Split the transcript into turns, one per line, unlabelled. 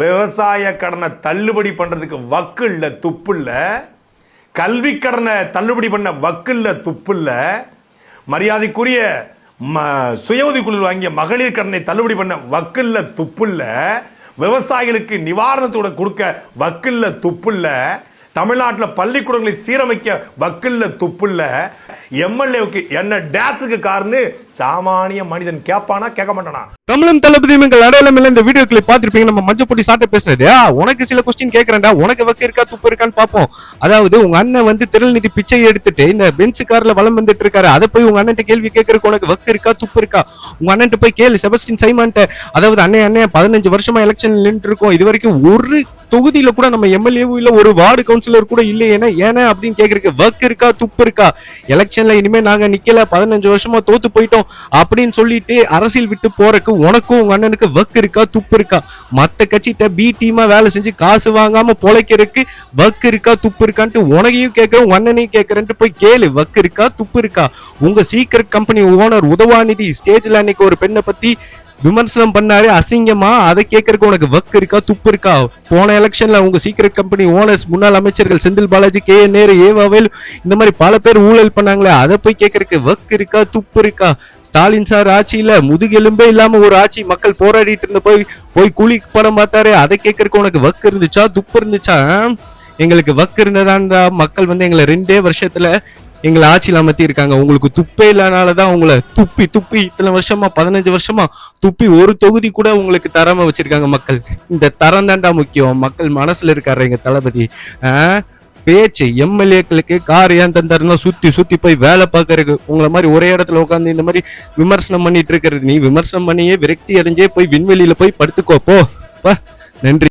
விவசாய கடனை தள்ளுபடி பண்றதுக்கு வக்கு இல்ல, துப்பு இல்ல. கல்வி கடனை தள்ளுபடி பண்ண வக்கு இல்ல, துப்பு இல்ல. மரியாதைக்குரிய சுய உதவிக்குழு வாங்கிய மகளிர் கடனை தள்ளுபடி பண்ண வக்கு இல்ல, துப்பு இல்ல. விவசாயிகளுக்கு நிவாரணத்தோட கொடுக்க வக்கு இல்ல, துப்பு இல்ல. தமிழ்நாட்டில் பள்ளிக்கூடங்களை சீரமைக்க வக்கு இல்ல, துப்பு இல்ல. எம்எல்ஏவுக்கு என்ன டேஸுக்கு காரணு சாமானிய மனிதன் கேட்பானா கேட்க மாட்டானா?
தமிழும் தளபதி அடையாளம் இல்ல. இந்த வீடியோ கிளிப் பார்த்திருப்பீங்க. நம்ம மஞ்சப்பொடி சாட்டை பேசுனது. உனக்கு சில கொஸ்டின் கேட்கறேன்டா, உனக்கு வக்கு இருக்கா துப்பு இருக்கான்னு பார்ப்போம். அதாவது உங்க அண்ணன் வந்து திரள்நிதி பிச்சை எடுத்துட்டு இந்த பென்ஸ் கார்ல வளம் வந்துட்டு இருக்காரு. அதை போய் உங்க அண்ணன் கேள்வி கேட்கறதுக்கு உனக்கு வக்கு இருக்கா துப்பு இருக்கா? உங்க அண்ணன் போய் கேளு, செபஸ்டின் சைமன்ட்ட. அதாவது அண்ணன் 15 வருஷமா எலெக்ஷன் நின்று இருக்கோம், இது வரைக்கும் ஒரு தொகுதியில கூட நம்ம எம்எல்ஏவும் இல்ல, ஒரு வார்டு கவுன்சிலர் கூட இல்ல. ஏன்னா அப்படின்னு கேக்குறதுக்கு வக்கு இருக்கா துப்பு இருக்கா? எலெக்ஷன்ல இனிமே நாங்க நிக்கல, 15 வருஷமா தோத்து போயிட்டோம் அப்படின்னு சொல்லிட்டு அரசியல் விட்டு போறதுக்கு உனக்கும் உங்க அண்ணனுக்கு வக்கு இருக்கா துப்பு இருக்கா? மத்த கட்சிட்ட பி டீமா வேலை செஞ்சு காசு வாங்காம பொழைக்கிறதுக்கு வக்கு இருக்கா துப்பு இருக்கான்ட்டு உனகையும் கேட்கறேன், உங்க அண்ணனையும் கேட்கறேன்ட்டு போய் கேளு, வக்கு இருக்கா துப்பு இருக்கா? உங்க சீக்கிரட் கம்பெனி ஓனர் உதவாநிதி ஸ்டேஜ்ல அன்னைக்கு ஒரு பெண்ணை பத்தி விமர்சனம் பண்ணாரு அசிங்கமா, அதை கேட்கறதுக்கு உனக்கு வக்கு இருக்கா துப்பு இருக்கா? போன எலெக்ஷன்ல உங்க சீக்கிரட் கம்பெனி ஓனர்ஸ் முன்னாள் அமைச்சர்கள் செந்தில் பாலாஜி, கே நேரு, ஏவாவேல் இந்த மாதிரி பல பேர் ஊழல் பண்ணாங்களே, அதை போய் கேட்கறதுக்கு வக்கு இருக்கா துப்பு இருக்கா? ஸ்டாலின் சார் ஆட்சியில முதுகெலும்பே இல்லாம ஒரு ஆட்சி மக்கள் போராடிட்டு இருந்த போய் கூலி படம் பார்த்தாரு, அதை கேட்கறதுக்கு உனக்கு வக்கு இருந்துச்சா துப்பு இருந்துச்சா? எங்களுக்கு வக்கு இருந்ததான்டா, மக்கள் வந்து எங்களை 2 வருஷத்துல எங்களை ஆட்சியில் அமர்த்தி இருக்காங்க. உங்களுக்கு துப்பே இல்லாதனாலதான் உங்களை துப்பி இத்தனை வருஷமா 15 வருஷமா துப்பி ஒரு தொகுதி கூட உங்களுக்கு தராம வச்சிருக்காங்க மக்கள். இந்த தரம் தாண்டா முக்கியம், மக்கள் மனசுல இருக்காரு எங்க தளபதி. பேச்சு எம்எல்ஏக்களுக்கு கார் ஏன் தந்தாருன்னா சுத்தி போய் வேலை பார்க்கறதுக்கு. உங்களை மாதிரி ஒரே இடத்துல உட்காந்து இந்த மாதிரி விமர்சனம் பண்ணிட்டு இருக்கிறது. நீ விமர்சனம் பண்ணியே விரக்தி அடைஞ்சே போய் விண்வெளியில போய் படுத்துக்கோ போ. நன்றி.